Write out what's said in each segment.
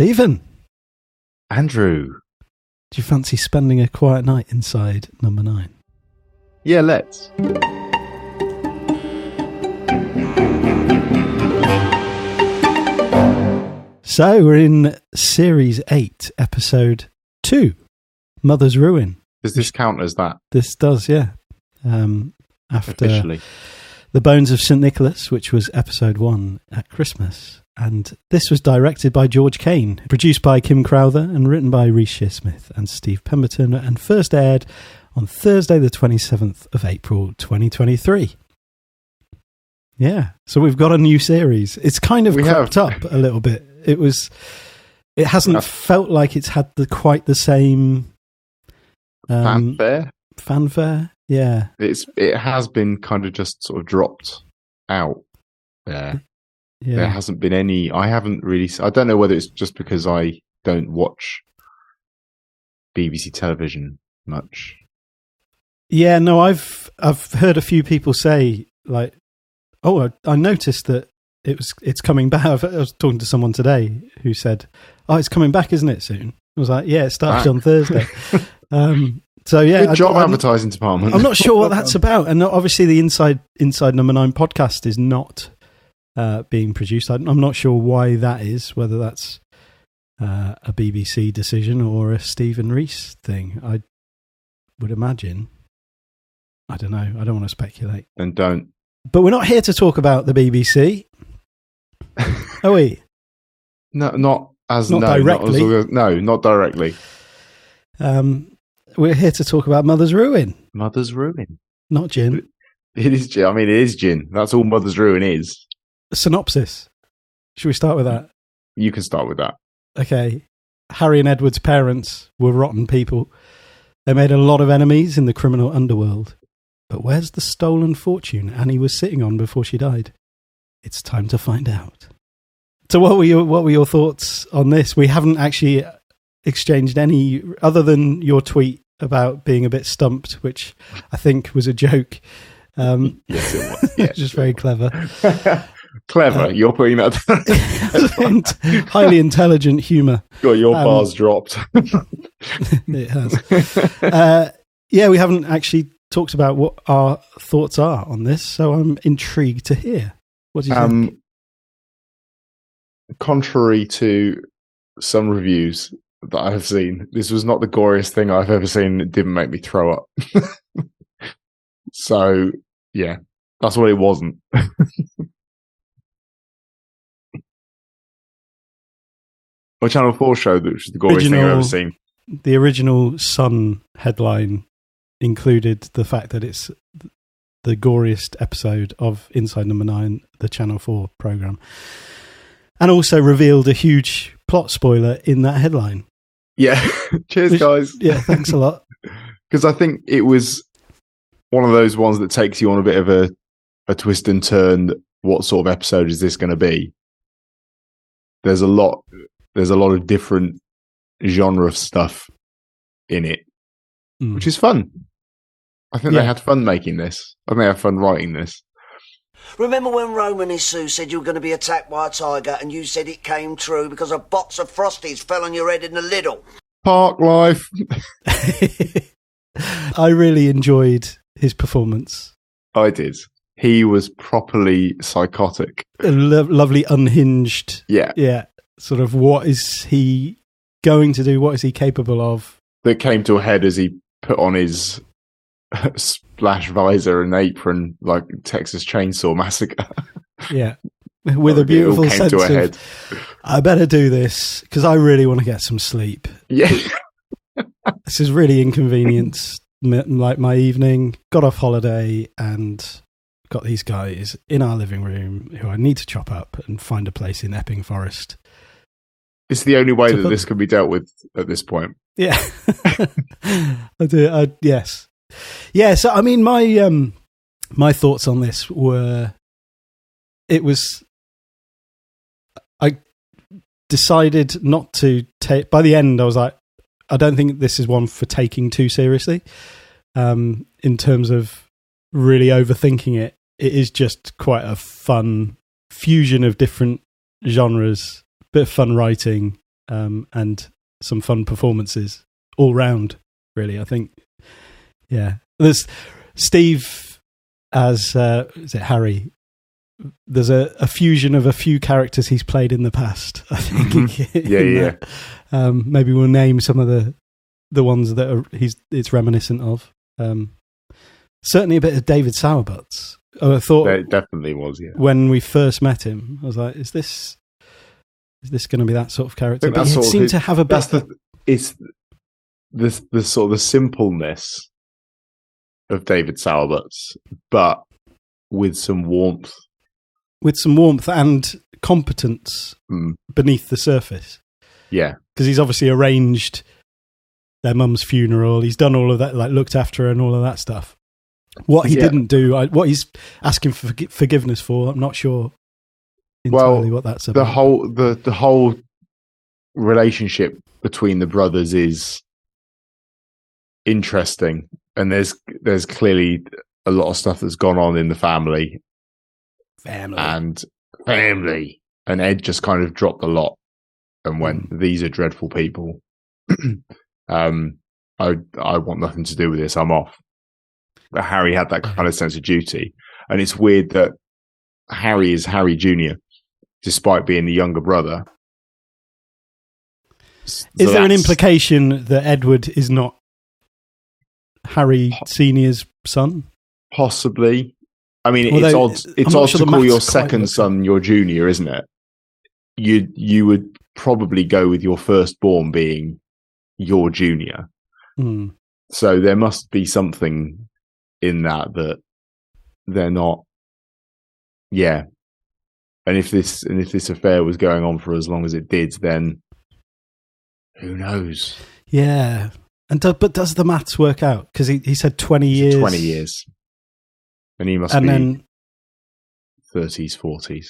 Stephen. Andrew. Do you fancy spending a quiet night inside number 9? Yeah, let's. So we're in Series 8, Episode 2, Mother's Ruin. Does this count as that? This does, yeah. After Officially. The Bones of St. Nicholas, which was Episode 1 at Christmas. And this was directed by George Kane, produced by Kim Crowther, and written by Rhys Shearsmith and Steve Pemberton, and first aired on Thursday the 27th of April 2023. Yeah, so we've got a new series. It's kind of crept up a little bit. It hasn't felt like it's had quite the same fanfare. Yeah, it has been kind of just sort of dropped out there. Yeah. There hasn't been any. I haven't really. I don't know whether it's just because I don't watch BBC television much. Yeah, no, I've heard a few people say like, "Oh, I noticed that it's coming back." I was talking to someone today who said, "Oh, it's coming back, isn't it, soon?" I was like, "Yeah, it started on Thursday." So yeah, good job, advertising department. I'm not sure what that's about, and obviously the Inside Number 9 podcast is not being produced. I'm not sure why that is. Whether that's a BBC decision or a Stephen Rhys thing. I would imagine. I don't know. I don't want to speculate. Then don't. But we're not here to talk about the BBC, are we? No, not directly. Not directly. We're here to talk about Mother's Ruin. Mother's Ruin. Not gin. It is gin. I mean, it is gin. That's all Mother's Ruin is. Synopsis. Should we start with that? You can start with that. Okay. Harry and Edward's parents were rotten people. They made a lot of enemies in the criminal underworld. But where's the stolen fortune Annie was sitting on before she died? It's time to find out. So what were your thoughts on this? We haven't actually exchanged any, other than your tweet about being a bit stumped, which I think was a joke. Yes, it was. Yes, just very clever. Clever. You're putting that highly intelligent humour. Got your bars dropped. It has. Yeah, we haven't actually talked about what our thoughts are on this, so I'm intrigued to hear. What do you think? Contrary to some reviews that I have seen, this was not the goriest thing I've ever seen. It didn't make me throw up. So, yeah, that's what it wasn't. Or Channel 4 show, which is the goriest thing I've ever seen. The original Sun headline included the fact that it's the goriest episode of Inside Number 9, the Channel 4 programme. And also revealed a huge plot spoiler in that headline. Yeah. Cheers, guys. Yeah, thanks a lot. Because I think it was one of those ones that takes you on a bit of a twist and turn. What sort of episode is this going to be? There's a lot of different genre of stuff in it, which is fun. I think they had fun making this. I think they had fun writing this. Remember when Roman and Sue said you were going to be attacked by a tiger and you said it came true because a box of Frosties fell on your head in the Lidl? Park life. I really enjoyed his performance. I did. He was properly psychotic. Lovely, unhinged. Yeah. Yeah. Sort of, what is he going to do? What is he capable of? That came to a head as he put on his splash visor and apron like Texas Chainsaw Massacre. Yeah. With a beautiful sense of, I better do this because I really want to get some sleep. Yeah. This is really inconvenienced like my evening. Got off holiday and got these guys in our living room who I need to chop up and find a place in Epping Forest. It's the only way that this can be dealt with at this point. Yeah. I do. Yes. Yeah. So, I mean, my thoughts on this were, I decided not to take, by the end, I was like, I don't think this is one for taking too seriously. In terms of really overthinking it, it is just quite a fun fusion of different genres, bit of fun writing, and some fun performances all round. Really, I think. Yeah, there's Steve as is it Harry? There's a fusion of a few characters he's played in the past. I think. Mm-hmm. Maybe we'll name some of the ones that it's reminiscent of. Certainly a bit of David Sowerbutts. I thought it definitely was. Yeah. When we first met him, I was like, "Is this going to be that sort of character?" But he seemed to have a bit. It's the sort of the simpleness of David Sowerbutts, but with some warmth. With some warmth and competence beneath the surface. Yeah. Because he's obviously arranged their mum's funeral. He's done all of that, like looked after her and all of that stuff. What he didn't do, what he's asking for forgiveness for, I'm not sure entirely what that's about. The whole relationship between the brothers is interesting. And there's clearly a lot of stuff that's gone on in the family. And Ed just kind of dropped a lot and went, these are dreadful people. I want nothing to do with this. I'm off. But Harry had that kind of sense of duty. And it's weird that Harry is Harry Jr., despite being the younger brother. Is there an implication that Edward is not Harry Sr.'s son? Possibly. I mean, it's odd to call your second son your junior, isn't it? You would probably go with your firstborn being your junior. So there must be something in that they're not. Yeah. And if this affair was going on for as long as it did, then who knows? Yeah. But does the maths work out? Because he said 20 years. 20 years. And he must be then 30s, 40s.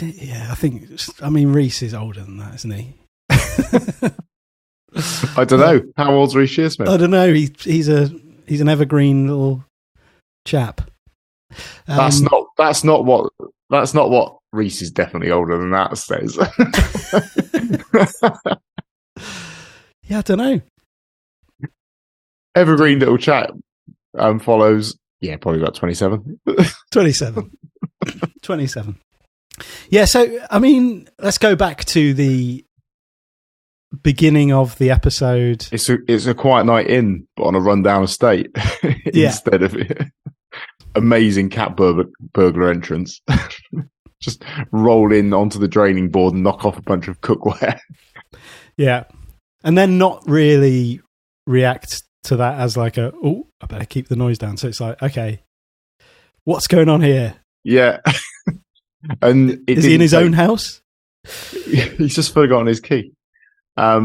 Yeah, I mean, Reese is older than that, isn't he? I don't know. How old's Reese Shearsmith? I don't know. He's an evergreen little chap. That's not what Reese is definitely older than that says. Yeah, I don't know. Evergreen little chap follows. Yeah, probably about 27. 27. Yeah, so, I mean, let's go back to the beginning of the episode. It's a quiet night in, but on a rundown estate. Instead of amazing cat burglar entrance. Just roll in onto the draining board and knock off a bunch of cookware. Yeah. And then not really react to that as like I better keep the noise down. So it's like, okay, what's going on here? Yeah. And is he in his own house? He's just forgotten his key. I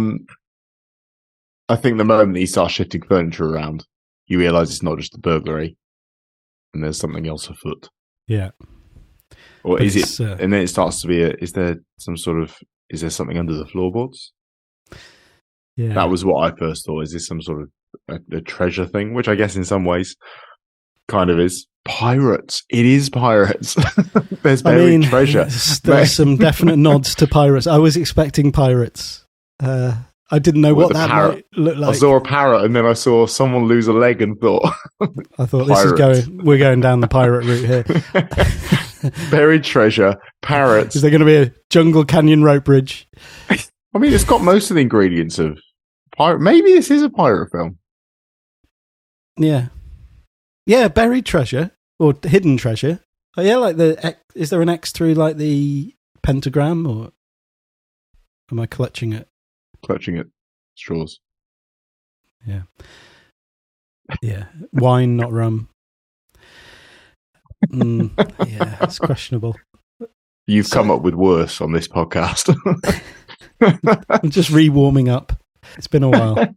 think the moment he starts shifting furniture around, you realise it's not just a burglary and there's something else afoot. Yeah. Or is it? And then it starts to be is there something under the floorboards? Yeah. That was what I first thought. Is this some sort of a treasure thing? Which I guess in some ways kind of is. Pirates. It is pirates. There's buried treasure. There's some definite nods to pirates. I was expecting pirates. I didn't know what that might look like. I saw a parrot and then I saw someone lose a leg and thought... I thought we're going down the pirate route here. Buried treasure, parrots. Is there going to be a jungle canyon rope bridge? I mean, it's got most of the ingredients of pirate. Maybe this is a pirate film. Yeah. Yeah, buried treasure or hidden treasure. Oh, yeah, like is there an X through like the pentagram or am I clutching it? Clutching at straws. Yeah. Yeah. Wine, not rum. Yeah, it's questionable. You've come up with worse on this podcast. I'm just re-warming up. It's been a while.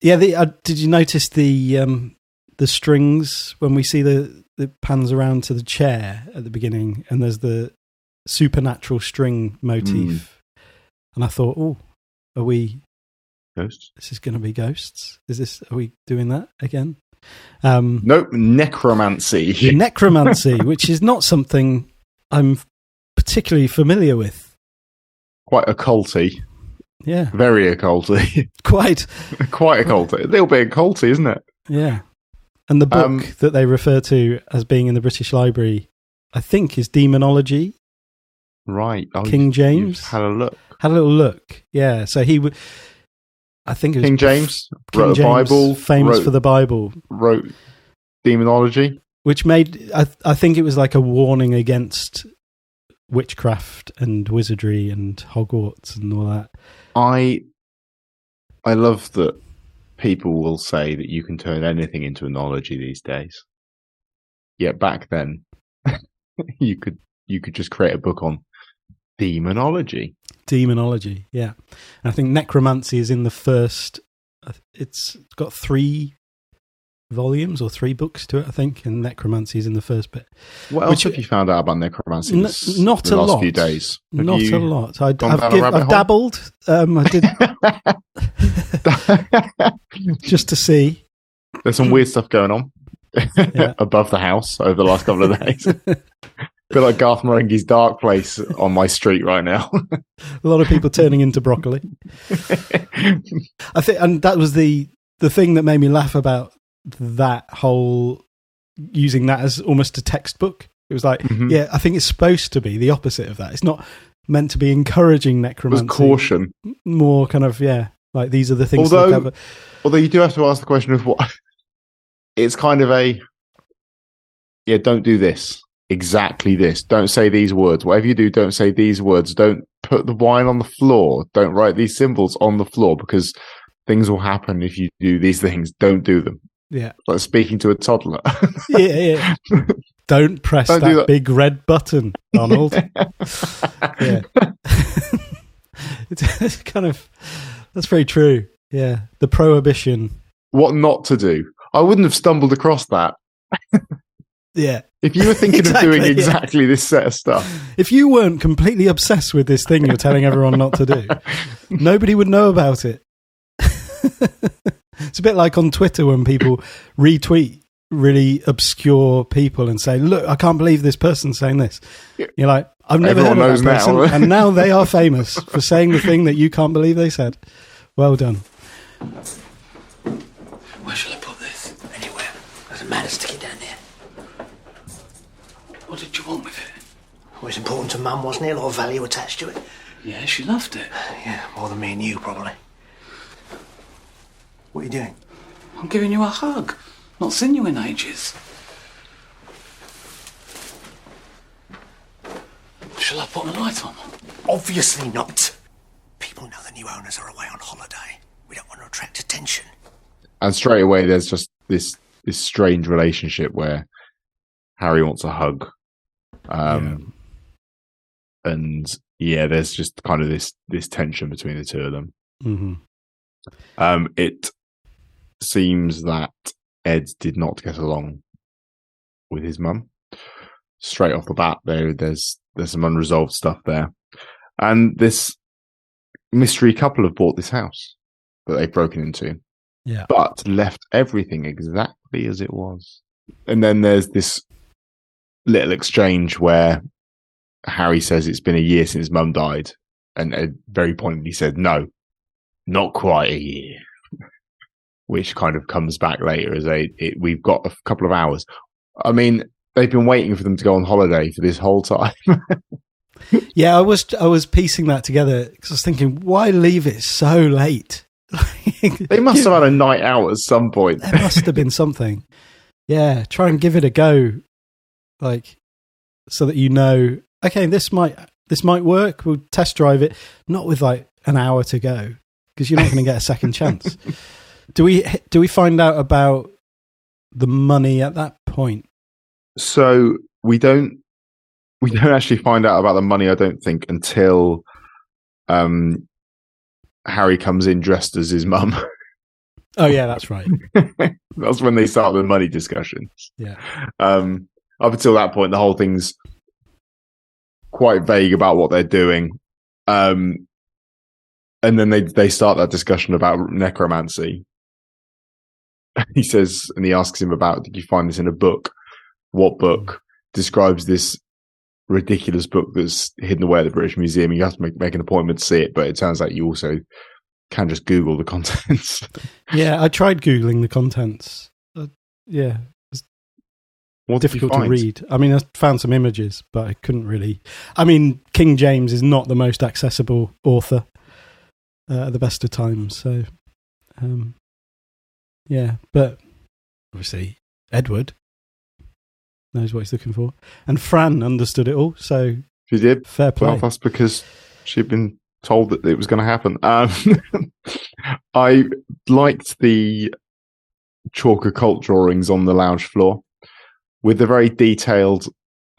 Yeah, did you notice the strings when we see the pans around to the chair at the beginning and there's the supernatural string motif? And I thought, are we... Ghosts? This is going to be ghosts? Are we doing that again? Nope, necromancy. Necromancy, which is not something I'm particularly familiar with. quite occulty. Yeah. Very occulty. Quite occulty. A little bit occulty, isn't it? Yeah. And the book that they refer to as being in the British Library, I think, is Demonology. Right. Oh, King James. Had a look. Had a little look. Yeah. So he would... I think it was King James wrote a Bible, famous for the Bible. Wrote Demonology. Which made... I think it was like a warning against witchcraft and wizardry and Hogwarts and all that. I love that people will say that you can turn anything into a analogy these days. Yet back then, you could just create a book on demonology. Demonology, yeah. And I think necromancy is in the first... It's got 3 volumes or 3 books to it, I think, and necromancy is in the first bit. What else have you found out about necromancy not the a last lot. few days? Not a lot. I've dabbled. I did just to see. There's some weird stuff going on above the house over the last couple of days. Feel like Garth Marenghi's dark place on my street right now. A lot of people turning into broccoli. I think, and that was the thing that made me laugh about that whole using that as almost a textbook. It was like, yeah, I think it's supposed to be the opposite of that. It's not meant to be encouraging necromancy. There's caution. More kind of, like these are the things. Although you do have to ask the question of what it's kind of don't do this. Exactly this. Don't say these words. Whatever you do, don't say these words. Don't put the wine on the floor. Don't write these symbols on the floor because things will happen if you do these things. Don't do them. Yeah. Like speaking to a toddler. Yeah. Don't press that big red button, Donald. Yeah. It's kind of, that's very true. Yeah. The prohibition. What not to do. I wouldn't have stumbled across that. Yeah. If you were thinking of doing exactly this set of stuff. If you weren't completely obsessed with this thing you're telling everyone not to do, nobody would know about it. It's a bit like on Twitter when people retweet really obscure people and say, look, I can't believe this person's saying this. You're like, I've never heard of that person. And now they are famous for saying the thing that you can't believe they said. Well done. Where shall I put this? Anywhere. Doesn't matter, stick it down there. What did you want with it? It was important to Mum, wasn't it? A lot of value attached to it. Yeah, she loved it. Yeah, more than me and you, probably. What are you doing? I'm giving you a hug. Not seen you in ages. Shall I put the light on? Obviously not. People know the new owners are away on holiday. We don't want to attract attention. And straight away, there's just this strange relationship where Harry wants a hug. And there's just kind of this tension between the two of them. Mm-hmm. It seems that Ed did not get along with his mum. Straight off the bat, there's some unresolved stuff there. And this mystery couple have bought this house that they've broken into. Yeah. But left everything exactly as it was. And then there's this little exchange where Harry says it's been a year since Mum died. And Ed very pointedly said, no, not quite a year. Which kind of comes back later as we've got a couple of hours. I mean, they've been waiting for them to go on holiday for this whole time. Yeah, I was piecing that together because I was thinking, why leave it so late? They must have had a night out at some point. There must have been something. Yeah, try and give it a go, like so that you know, okay, this might work. We'll test drive it, not with like an hour to go because you're not going to get a second chance. Do we find out about the money at that point? So we don't actually find out about the money, I don't think, until Harry comes in dressed as his mum. Oh yeah, that's right. That's when they start the money discussions. Yeah. Up until that point, the whole thing's quite vague about what they're doing. And then they start that discussion about necromancy. He says, and he asks him about, did you find this in a book? What book describes this ridiculous book that's hidden away at the British Museum. You have to make an appointment to see it, but it turns out you also can just Google the contents. Yeah, I tried Googling the contents. Yeah, What did you difficult to find? read. I mean, I found some images, but I couldn't really. I mean, King James is not the most accessible author at the best of times. So, yeah, but obviously Edward knows what he's looking for, and Fran understood it all. So She did. fair play. Well, that's because she'd been told that it was going to happen. I liked the chalk occult drawings on the lounge floor with the very detailed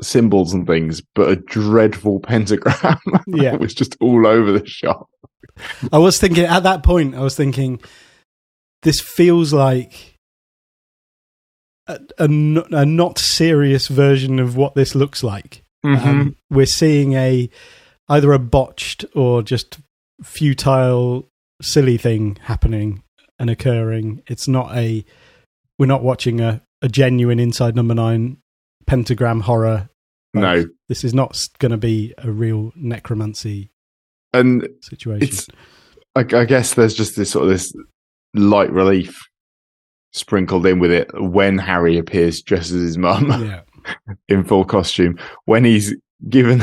symbols and things, but a dreadful pentagram Yeah. was just all over the shop. I was thinking at that point. This feels like a not serious version of what this looks like. We're seeing either a botched or just futile, silly thing happening and occurring. We're not watching a genuine Inside Number 9 pentagram horror. No. This is not going to be a real necromancy And situation. I guess there's just this light relief sprinkled in with it when Harry appears dressed as his mum Yeah. in full costume. When he's given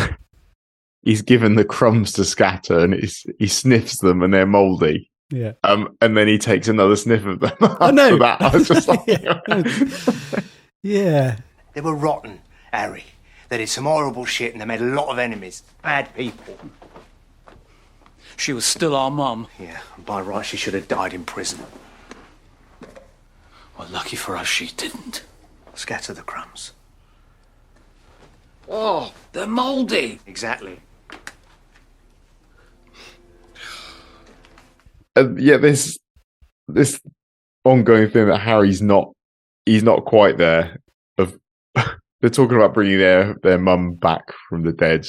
the crumbs to scatter and he sniffs them and they're mouldy. Yeah. And then he takes another sniff of them. I know. After that, I was just like, Yeah. They were rotten, Harry. They did some horrible shit and they made a lot of enemies. Bad people. She was still our mum. Yeah, and by right she should have died in prison. Well, lucky for us, she didn't. Scatter the crumbs. Oh, they're mouldy. Exactly. yeah, this ongoing thing that Harry's he's not quite there. They're talking about bringing their mum back from the dead,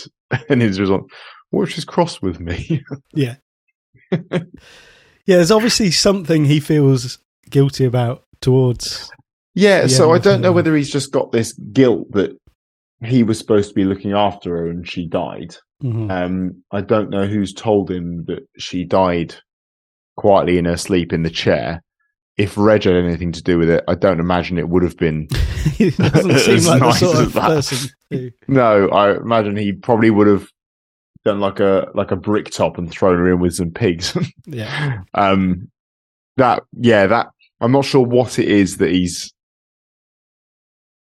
and he's just like, "What if she's cross with me?" Yeah. Yeah, there's obviously something he feels guilty about towards. Yeah, so I don't know life. whether he's just got this guilt that he was supposed to be looking after her and she died. Mhm. I don't know who's told him that she died quietly in her sleep in the chair. If Reg had anything to do with it, I don't imagine it would have been. He doesn't seem as like nice the sort as of that. person who. No, I imagine he probably would have done like a brick top and thrown her in with some pigs. Yeah. That I'm not sure what it is that he's.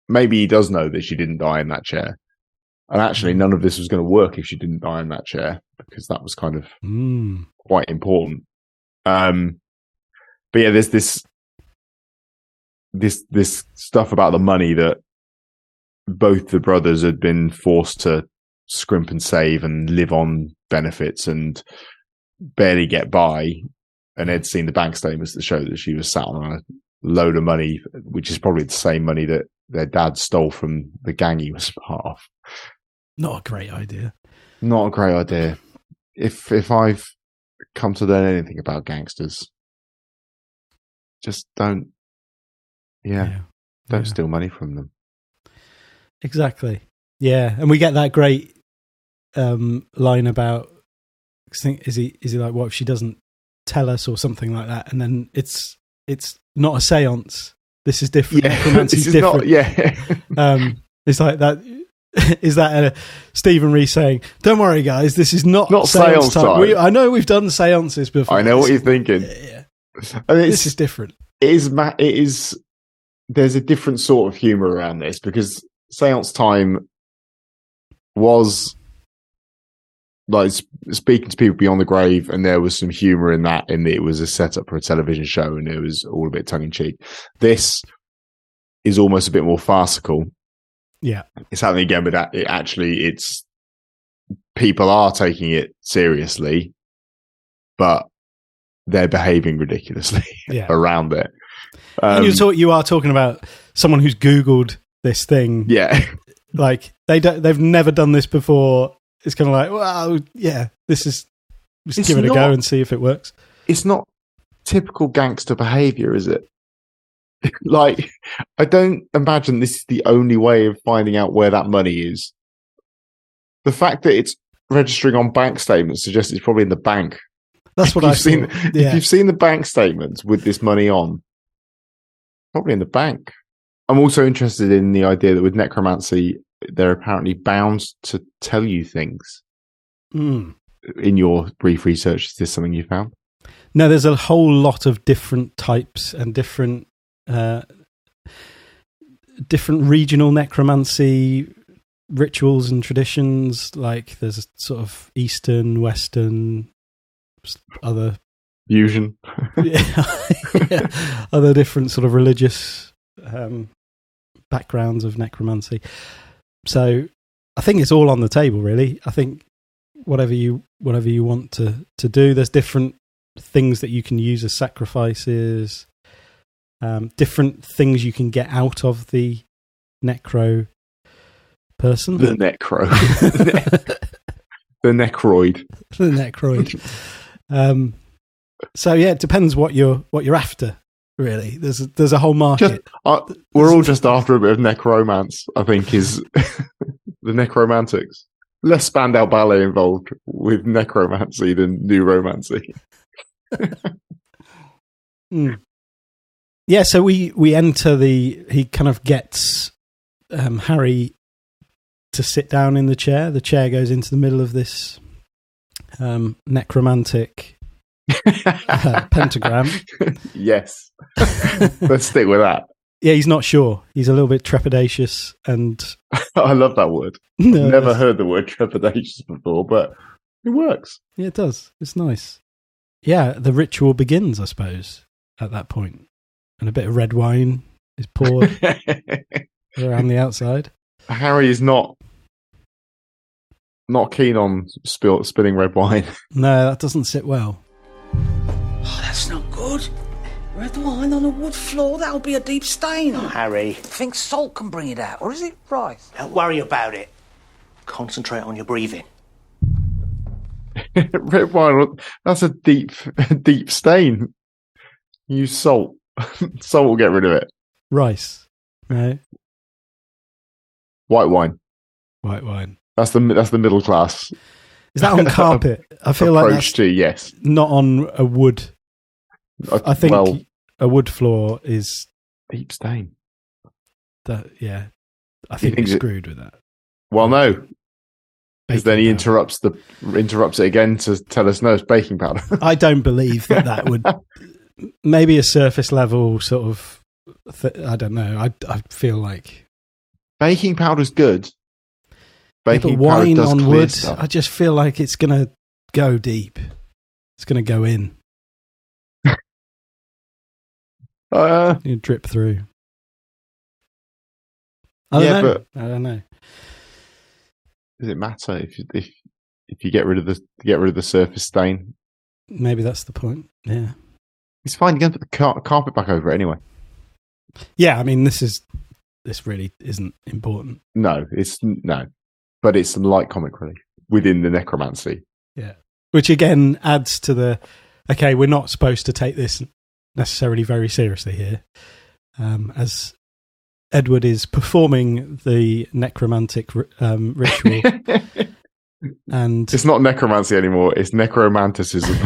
Maybe he does know that she didn't die in that chair, and actually none of this was going to work if she didn't die in that chair because that was kind of quite important. But yeah, there's this stuff about the money that both the brothers had been forced to scrimp and save and live on benefits and barely get by. And Ed's seen the bank statements that show that she was sat on a load of money, which is probably the same money that their dad stole from the gang he was part of. Not a great idea. Not a great idea. If I've come to learn anything about gangsters, just don't steal money from them. Exactly. Yeah, and we get that great line about. Is he like, what if she doesn't tell us or something like that? And then it's not a séance. This is different. This is different. not. It's like that. Is that Stephen Rees saying, "Don't worry, guys, this is not séance time. I know we've done séances before. I know what you're thinking. Yeah. I mean, This is different. It is. There's a different sort of humor around this because séance time was like speaking to people beyond the grave, and there was some humor in that. In that it was a setup for a television show, and it was all a bit tongue in cheek. This is almost a bit more farcical. Yeah, it's happening again, but it's people are taking it seriously, but they're behaving ridiculously around it. And you are talking about someone who's Googled this thing. Yeah, like they've never done this before. It's kind of like, well, yeah, this is. Just give it a go and see if it works. It's not typical gangster behavior, is it? Like, I don't imagine this is the only way of finding out where that money is. the fact that it's registering on bank statements suggests it's probably in the bank. That's what I've seen. If you've seen the bank statements with this money on, probably in the bank. I'm also interested in the idea that with necromancy, they're apparently bound to tell you things. Mm. In your brief research, is this something you found? No, there's a whole lot of different types and different regional necromancy rituals and traditions. Like there's a sort of Eastern, Western, other fusion, other different sort of religious backgrounds of necromancy. So I think it's all on the table, really. I think whatever you want to do, there's different things that you can use as sacrifices, different things you can get out of the necro person. The necro. The necroid. The necroid. So yeah, it depends what you're after, really. There's a whole market. We're all just after a bit of necromance, I think, is the necromantics. Less Spandau Ballet involved with necromancy than new romancy. Yeah, so we enter he kind of gets Harry to sit down in the chair. The chair goes into the middle of this necromantic pentagram. Yes. Let's stick with that. Yeah, he's not sure. He's a little bit trepidatious, and I love that word. No, never heard the word trepidatious before, but it works. Yeah, it does. It's nice. Yeah, the ritual begins, I suppose, at that point. And a bit of red wine is poured around the outside. Harry is not keen on spilling red wine. No, that doesn't sit well. Oh, that's not good. Red wine on a wood floor, that'll be a deep stain. Oh, Harry. Think salt can bring it out, or is it rice? Don't worry about it. Concentrate on your breathing. Red wine, that's a deep stain. Use salt. Salt will get rid of it. Rice, right? White wine. White wine. That's the middle class. Is that on carpet? I feel like that's yes. Not on a wood. I think a wood floor is deep stain. Yeah, I think we're screwed with that. Well, no, because then he interrupts it again to tell us no, it's baking powder. I don't believe that would. Maybe a surface level sort of. I don't know. I feel like baking powder's good. Baking wine on wood. Stuff. I just feel like it's going to go deep. It's going to go in. You drip through. I don't know. Does it matter if you get rid of the surface stain? Maybe that's the point. Yeah, it's fine. You can put the carpet back over it anyway. Yeah, I mean this really isn't important. No, but it's some light comic relief within the necromancy. Yeah, which again adds to the we're not supposed to take this necessarily very seriously here, as Edward is performing the necromantic ritual, and it's not necromancy anymore; it's necromanticism.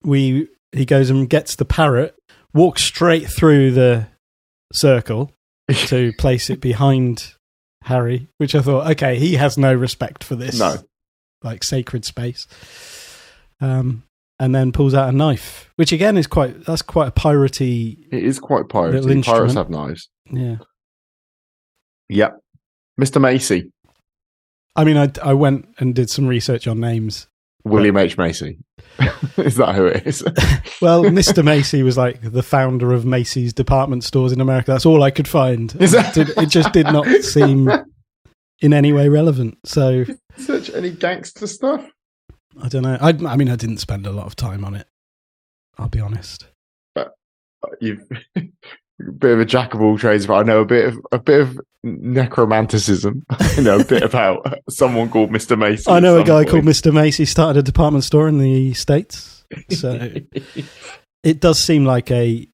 He goes and gets the parrot, walks straight through the circle to place it behind Harry, which I thought, okay, he has no respect for this, like sacred space. And then pulls out a knife, which again is quite a piratey. It is quite piratey. Pirates have knives. Yeah. Yep. Mr. Macy. I mean, I went and did some research on names. William H. Macy. Is that who it is? Well, Mr. Macy was like the founder of Macy's department stores in America. That's all I could find. It just did not seem in any way relevant. So, such any gangster stuff? I don't know. I mean, I didn't spend a lot of time on it. I'll be honest. But you've a bit of a jack of all trades, but I know a bit of necromanticism. I know a bit about someone called Mr. Macy. I know a guy called Mr. Macy started a department store in the States. So it does seem like a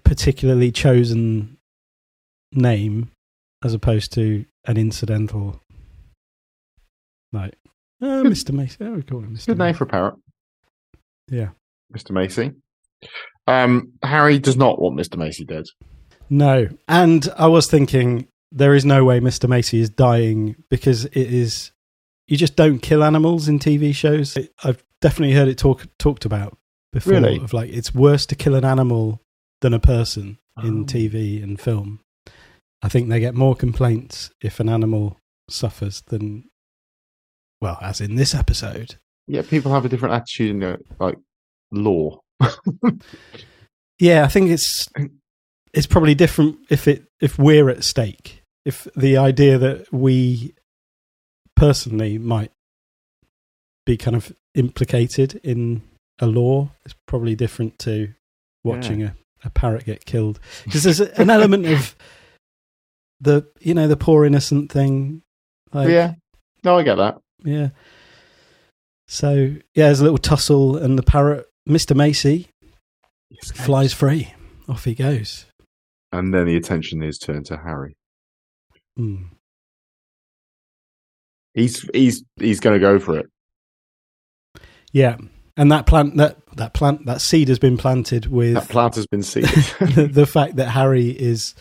particularly chosen name as opposed to an incidental Like, Mr. Macy. Oh, we call him Mr. Good name Macy. for a parrot, Yeah. Mr. Macy. Harry does not want Mr. Macy dead. No. And I was thinking, there is no way Mr. Macy is dying, because it is... You just don't kill animals in TV shows. I've definitely heard it talked about before. Really? Of like, it's worse to kill an animal than a person in TV and film. I think they get more complaints if an animal suffers than, well, as in this episode. Yeah, people have a different attitude in their, like, law. Yeah, I think it's probably different if we're at stake. If the idea that we personally might be kind of implicated in a law is probably different to watching a parrot get killed. Because there's an element of the poor innocent thing. Like, Yeah. No, I get that. Yeah. So, yeah, there's a little tussle, and the parrot, Mr. Macy, flies free. Off he goes. And then the attention is turned to Harry. Mm. He's going to go for it. Yeah. And that seed has been planted with That plant has been seeded. the fact that Harry is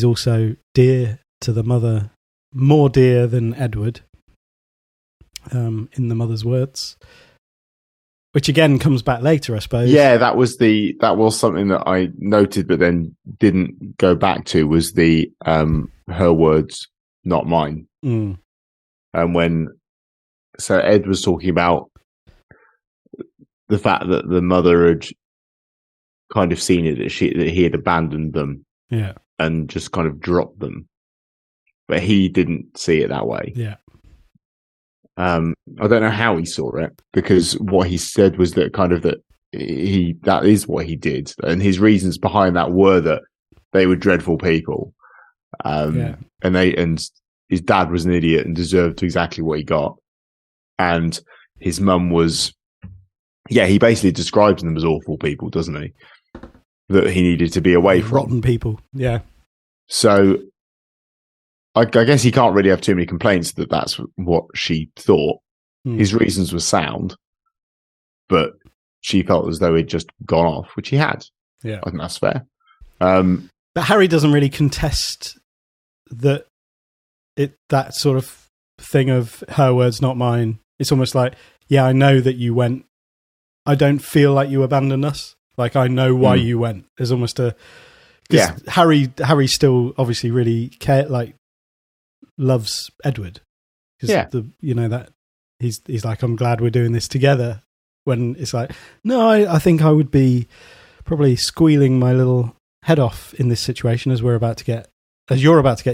also dear to the mother, more dear than Edward, in the mother's words, which again comes back later, I suppose. Yeah, that was something that I noted, but then didn't go back to, was the her words, not mine. Mm. And so Ed was talking about the fact that the mother had kind of seen it, that he had abandoned them, Yeah. and just kind of dropped them, but he didn't see it that way. Yeah. I don't know how he saw it, because what he said was that that is what he did, and his reasons behind that were that they were dreadful people, and his dad was an idiot and deserved exactly what he got, and his mum was, he basically describes them as awful people, doesn't he? That he needed to be away from. Rotten people. Yeah. So I guess he can't really have too many complaints that that's what she thought. His reasons were sound, but she felt as though he'd just gone off, which he had. Yeah. I think that's fair. But Harry doesn't really contest that sort of thing of her words, not mine. It's almost like, yeah, I know that you went. I don't feel like you abandoned us. Like, I know why you went. There's almost Harry still obviously really loves Edward. Yeah. That he's like, I'm glad we're doing this together. When it's like, no, I think I would be probably squealing my little head off in this situation as you're about to get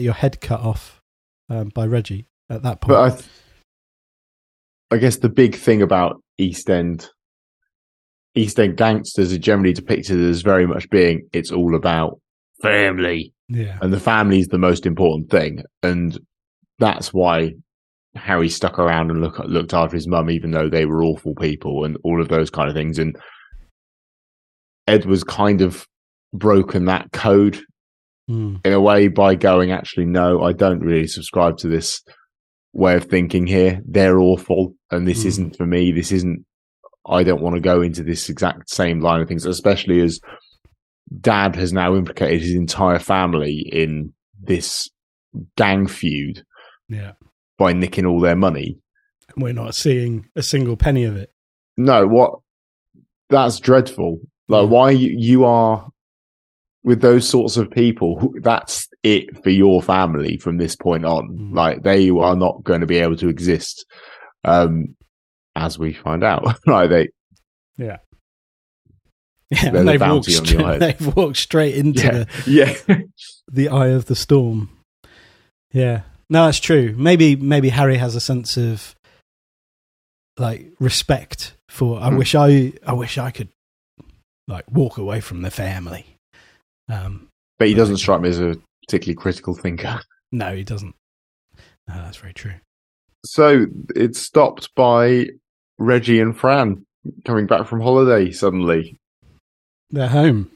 your head cut off by Reggie at that point. But I guess the big thing about East End gangsters are generally depicted as very much being, it's all about family. Yeah. And the family is the most important thing. And that's why Harry stuck around and looked after his mum, even though they were awful people and all of those kind of things. And Ed was kind of broken that code in a way by going, actually, no, I don't really subscribe to this way of thinking here. They're awful. And this isn't for me. I don't want to go into this exact same line of things, especially as Dad has now implicated his entire family in this gang feud by nicking all their money. And we're not seeing a single penny of it. No, that's dreadful. Like, why you are with those sorts of people, that's it for your family from this point on. Like, they are not going to be able to exist. As we find out, right? And they've walked straight into the eye of the storm. Yeah, no, that's true. Maybe Harry has a sense of like respect for. I wish I could like walk away from the family. But he doesn't strike me as a particularly critical thinker. No, he doesn't. No, that's very true. So it's stopped by Reggie and Fran coming back from holiday suddenly. They're home.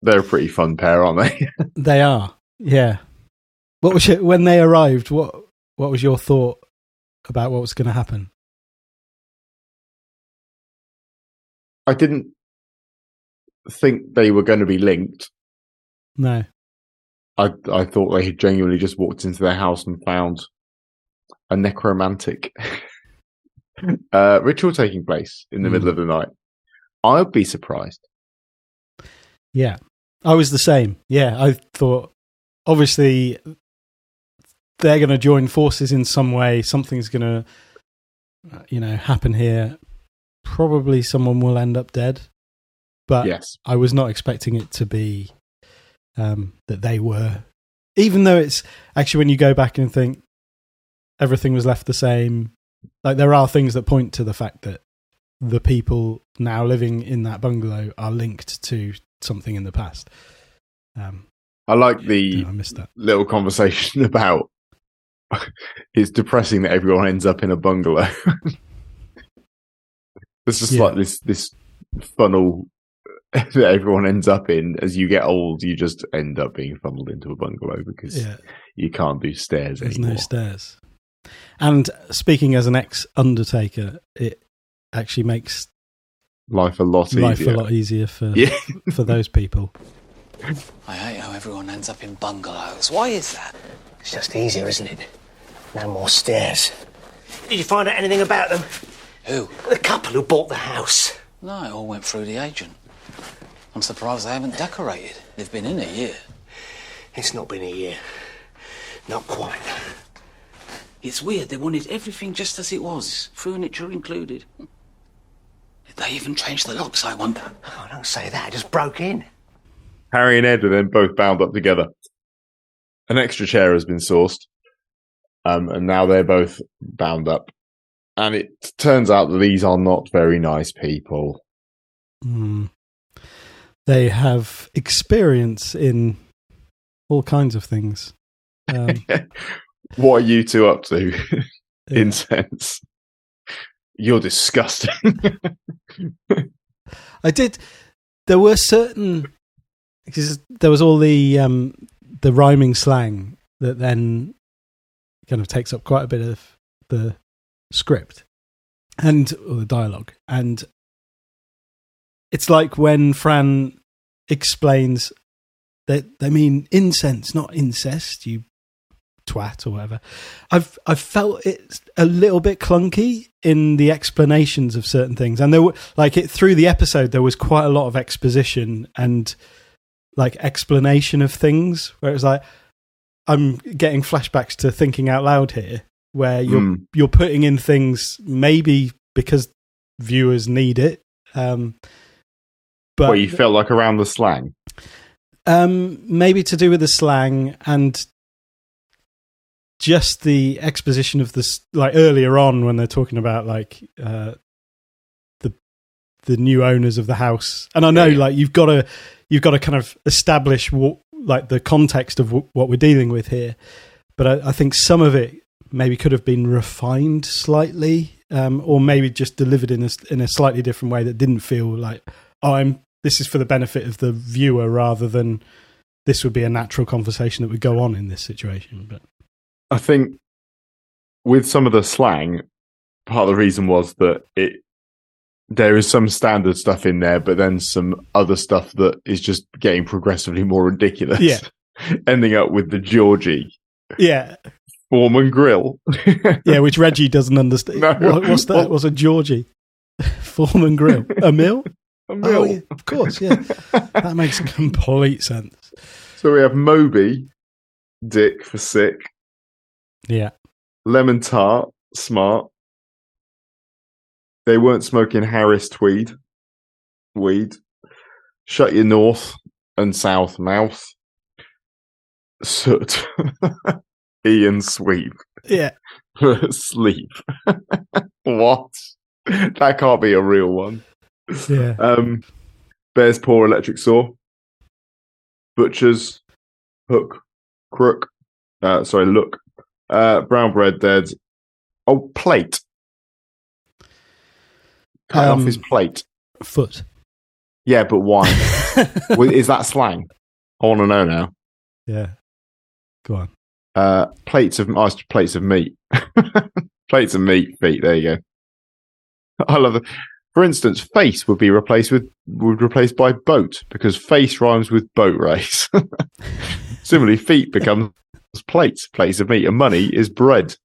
They're a pretty fun pair, aren't they? They are, yeah. What was it when they arrived? What was your thought about what was going to happen? I didn't think they were going to be linked. No. I thought they had genuinely just walked into their house and found a necromantic ritual taking place in the middle of the night. I'd be surprised. Yeah, I was the same. Yeah, I thought, obviously, they're going to join forces in some way. Something's going to, happen here. Probably someone will end up dead. But yes. I was not expecting it to be that they were. Even though it's actually, when you go back and think everything was left the same, like there are things that point to the fact that the people now living in that bungalow are linked to something in the past. I like the I missed that little conversation about it's depressing that everyone ends up in a bungalow. It's just like this funnel that everyone ends up in. As you get old, you just end up being funneled into a bungalow because you can't do stairs There's anymore. no stairs. And speaking as an ex-undertaker, it actually makes life a lot easier for those people. I hate how everyone ends up in bungalows. Why is that? It's just easier, isn't it? No more stairs. Did you find out anything about them? Who? The couple who bought the house. No, it all went through the agent. I'm surprised they haven't decorated. They've been in a year. It's not been a year. Not quite. It's weird. They wanted everything just as it was, furniture included. Did they even change the locks, I wonder? Oh, don't say that. I just broke in. Harry and Ed are then both bound up together. An extra chair has been sourced, and now they're both bound up. And it turns out that these are not very nice people. They have experience in all kinds of things. What are you two up to? Incense. You're disgusting. There were certain, because there was all the rhyming slang that then kind of takes up quite a bit of the script or the dialogue. And it's like when Fran explains that they mean incense, not incest, you twat or whatever. I've felt it's a little bit clunky in the explanations of certain things, and there were through the episode there was quite a lot of exposition and explanation of things where it was like I'm getting flashbacks to Thinking Out Loud here, where you're putting in things maybe because viewers need it, but you felt like around the slang, maybe to do with the slang and just the exposition of this, earlier on when they're talking about the new owners of the house. And I know you've got to kind of establish what, the context of what we're dealing with here. But I think some of it maybe could have been refined slightly, or maybe just delivered in a slightly different way that didn't feel like, this is for the benefit of the viewer rather than this would be a natural conversation that would go on in this situation. But I think with some of the slang, part of the reason was that there is some standard stuff in there, but then some other stuff that is just getting progressively more ridiculous. Yeah. Ending up with the Georgie. Yeah. Foreman grill. Yeah, which Reggie doesn't understand. No. What's that? What's a Georgie? Foreman grill. A mill? A mill. Oh, yeah, of course, yeah. That makes complete sense. So we have Moby, Dick for sick. Yeah. Lemon tart, smart. They weren't smoking Harris weed. Shut your north and south mouth. Soot. Ian sweep. Yeah. Sleep. What? That can't be a real one. Yeah. Bear's paw electric saw. Butcher's hook. Crook. Look. Brown bread dead. Oh, plate. Cut off his plate. Foot. Yeah, but why? Is that slang? I want to know now. Yeah. Go on. Plates of meat. Plates of meat, feet. There you go. I love it. For instance, face would be replaced by boat because face rhymes with boat race. Similarly, feet becomes plates of meat, and money is bread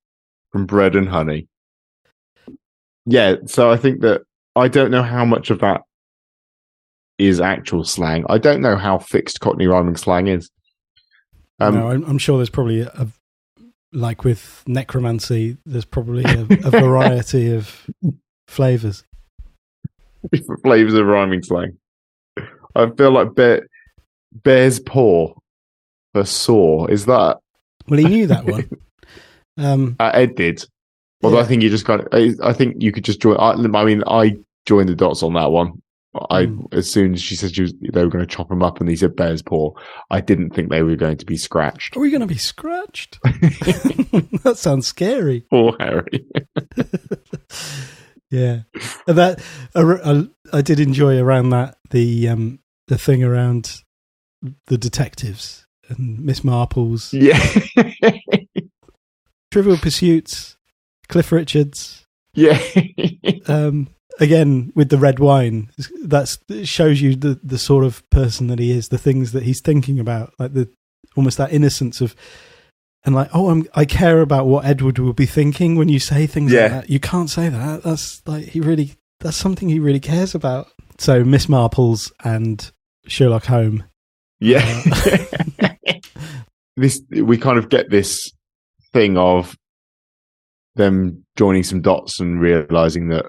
from bread and honey. Yeah, so I think that I don't know how much of that is actual slang. I don't know how fixed Cockney rhyming slang is. No, I'm sure there's probably like with necromancy, there's probably a variety of flavours. Different flavours of rhyming slang. I feel like bear's paw for saw. Is that? Well, he knew that one. Ed did. Although I think you just I think you could just join. I joined the dots on that one. As soon as she said they were going to chop him up, and he said bear's paw, I didn't think they were going to be scratched. Are we going to be scratched? That sounds scary. Poor Harry. Yeah, and that I did enjoy around that the thing around the detectives and Miss Marples. Yeah. Trivial Pursuits, Cliff Richards. Yeah. Again, with the red wine, it shows you the sort of person that he is, the things that he's thinking about, like almost that innocence of, and like, I care about what Edward will be thinking when you say things like that. You can't say that. That's like that's something he really cares about. So Miss Marples and Sherlock Holmes. Yeah. We kind of get this thing of them joining some dots and realizing that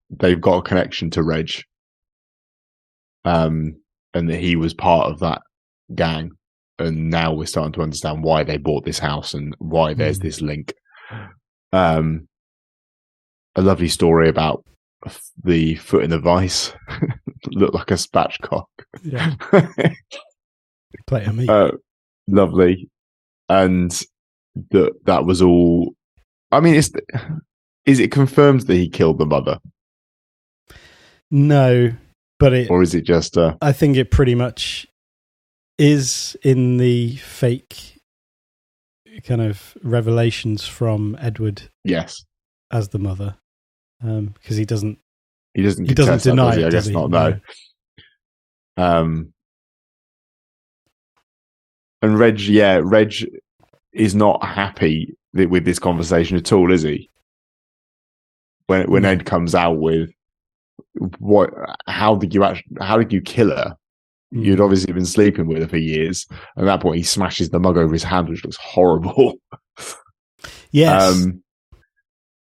they've got a connection to Reg, and that he was part of that gang. And now we're starting to understand why they bought this house and why there's this link. A lovely story about the foot in the vice. Looked like a spatchcock. Yeah. Plate of meat. Lovely. And that was all. I mean, is it confirmed that he killed the mother? No, but or is it just? I think it pretty much is in the fake kind of revelations from Edward. Yes, as the mother, because he doesn't deny it. I guess not. No. And Reg is not happy with this conversation at all, is he? When Ed comes out with how did you kill her? You'd obviously been sleeping with her for years. And at that point, he smashes the mug over his hand, which looks horrible. Yes.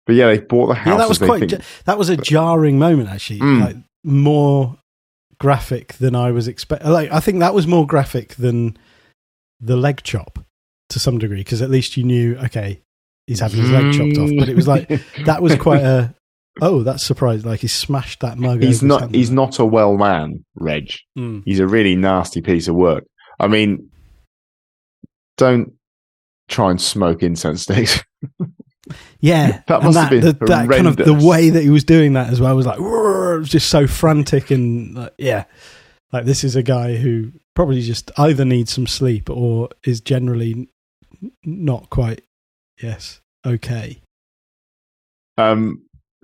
But yeah, they bought the house. Yeah, that was a jarring moment, actually. Like more graphic than I was expecting. Like, I think that was more graphic than the leg chop to some degree, because at least you knew, okay, he's having his leg chopped off. But it was like that was quite that's surprising. Like, he smashed that mug. He's not a well man, Reg. He's a really nasty piece of work. I mean, don't try and smoke incense sticks. Yeah, that must have been that kind of the way that he was doing that as well was like, it was just so frantic and like this is a guy who probably just either needs some sleep or is generally not quite okay.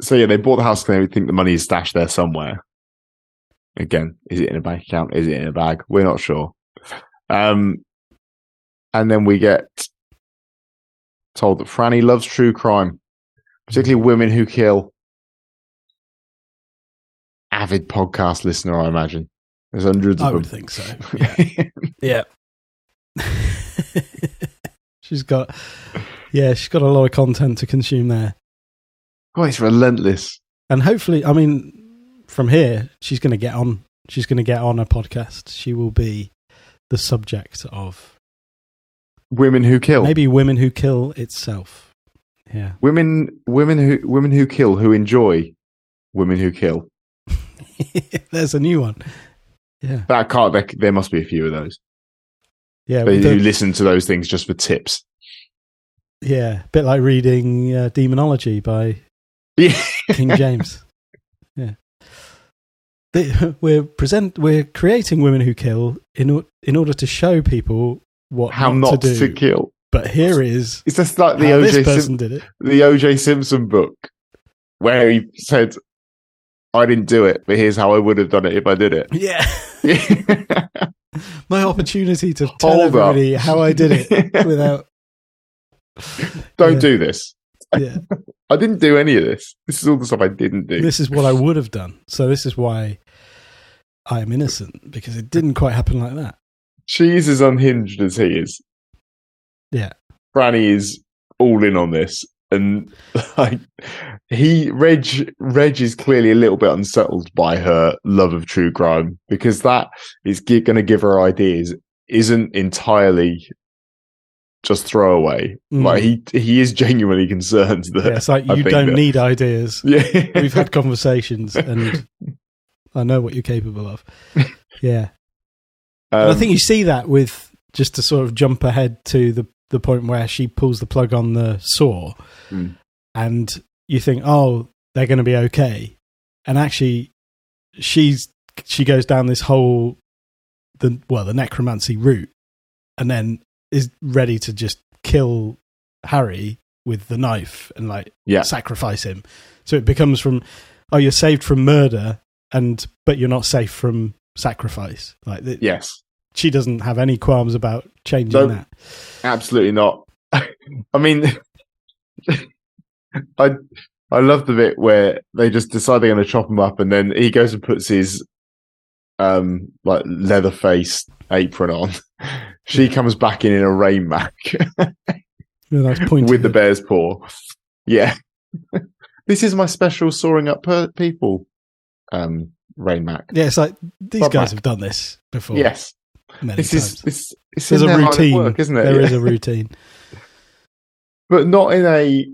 So yeah, they bought the house and they think the money is stashed there somewhere. Again, is it in a bank account? Is it in a bag? We're not sure. And then we get told that Franny loves true crime, particularly women who kill. Avid podcast listener, I imagine. There's hundreds of them. I would think so. Yeah. She's got a lot of content to consume there. Oh, it's relentless. And hopefully, I mean, from here, she's going to get on. She's going to get on a podcast. She will be the subject of Women Who Kill. Maybe Women Who Kill itself. Yeah. Women who kill, who enjoy Women Who Kill. There's a new one. Yeah. There must be a few of those. Yeah. Who listen to those things just for tips. Yeah. A bit like reading Demonology by King James. Yeah. We're creating Women Who Kill in order to show people how not to kill. but here is It's just like the how OJ this person did it. the OJ Simpson book, where he said, "I didn't do it, but here's how I would have done it if I did it." Yeah. My opportunity to tell Hold up. everybody how I did it without... Don't Yeah. do this. Yeah. I didn't do any of this. This is all the stuff I didn't do. This is what I would have done. So this is why I am innocent, because it didn't quite happen like that. She's as unhinged as he is. Yeah. Franny is all in on this, and like Reg is clearly a little bit unsettled by her love of true crime, because that is going to give her ideas. Isn't entirely just throwaway. Like he is genuinely concerned that Yeah, it's like, you don't need ideas. Yeah, We've had conversations, and I know what you're capable of. Yeah. And I think you see that with, just to sort of jump ahead to the point where she pulls the plug on the saw, and you think, oh, they're going to be okay. And actually, she goes down this whole, the necromancy route, and then is ready to just kill Harry with the knife and sacrifice him. So it becomes from, oh, you're saved from murder, but you're not safe from sacrifice. Yes. She doesn't have any qualms about changing that. Absolutely not. I mean, I love the bit where they just decide they're going to chop him up, and then he goes and puts his leather face apron on. She comes back in a rain mac Nice with the bear's paw. Yeah, this is my special sawing up people. Rain mac. Yeah, it's like these Bob guys Mac. have done this before. Yes, many this times. is it's There's in a their line of routine, work, isn't it? There is a routine, but not in a.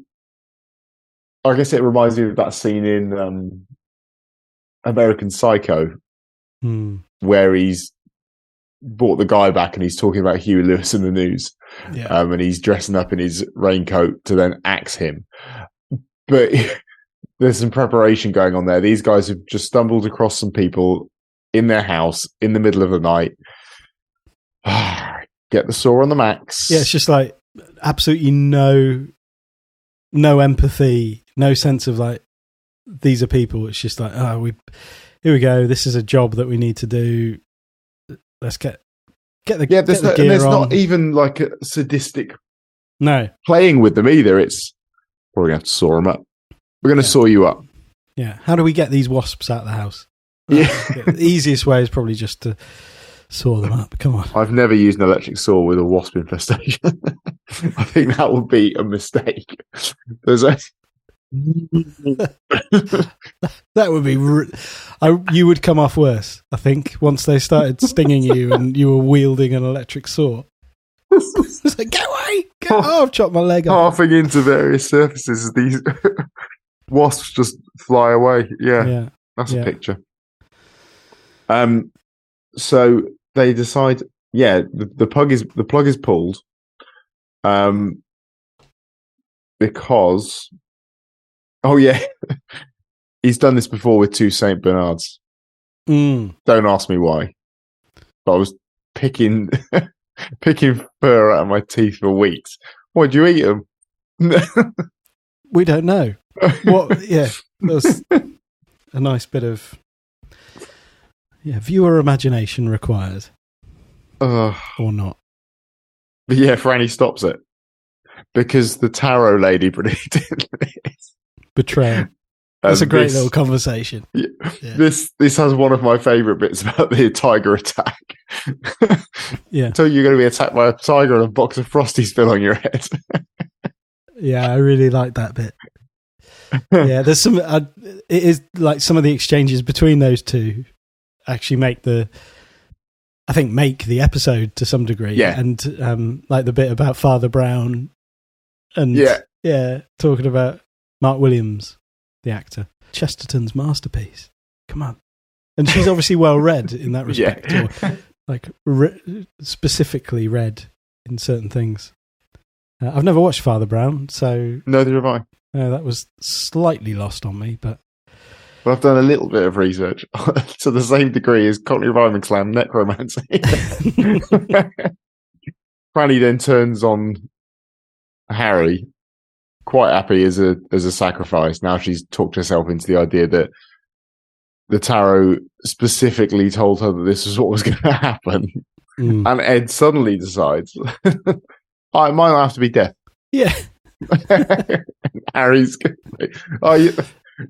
I guess it reminds me of that scene in American Psycho, where he's brought the guy back and he's talking about Huey Lewis in the news, and he's dressing up in his raincoat to then axe him. But there's some preparation going on there. These guys have just stumbled across some people in their house in the middle of the night. Get the saw on the max. Yeah, it's just like absolutely no empathy, no sense of like, these are people. It's just like, here we go. This is a job that we need to do. Let's get the gear there's on. not even like a sadistic playing with them either. It's, we're going to have to saw them up. We're going to saw you up. Yeah. How do we get these wasps out of the house? Yeah. The easiest way is probably just to saw them up. Come on. I've never used an electric saw with a wasp infestation. I think that would be a mistake. That would be... you would come off worse, I think, once they started stinging you and you were wielding an electric saw. It's like, get away! I've chopped my leg off. Halving into various surfaces, these wasps just fly away. Yeah. That's a picture. So they decide, the plug is pulled, because, he's done this before with 2 Saint Bernards. Don't ask me why, but I was picking fur out of my teeth for weeks. Why'd you eat them? We don't know. What? Yeah, that was a nice bit of viewer imagination required, or not. But Franny stops it because the tarot lady predicted this. Betrayal. That's a great little conversation. Yeah. This has one of my favourite bits about the tiger attack. So you're going to be attacked by a tiger and a box of Frosties fell on your head. Yeah, I really like that bit. Yeah, there's some. It is like some of the exchanges between those two actually make the episode to some degree. Yeah, and like the bit about Father Brown, and talking about Mark Williams, the actor, Chesterton's masterpiece. Come on, and she's obviously well read in that respect, or like specifically read in certain things. I've never watched Father Brown, so neither have I. That was slightly lost on me, but I've done a little bit of research to the same degree as Cockney Rhyming Slam necromancy. Franny then turns on Harry quite happy as a sacrifice. Now she's talked herself into the idea that the tarot specifically told her that this was what was going to happen. And Ed suddenly decides, it might not have to be death. Yeah. Harry's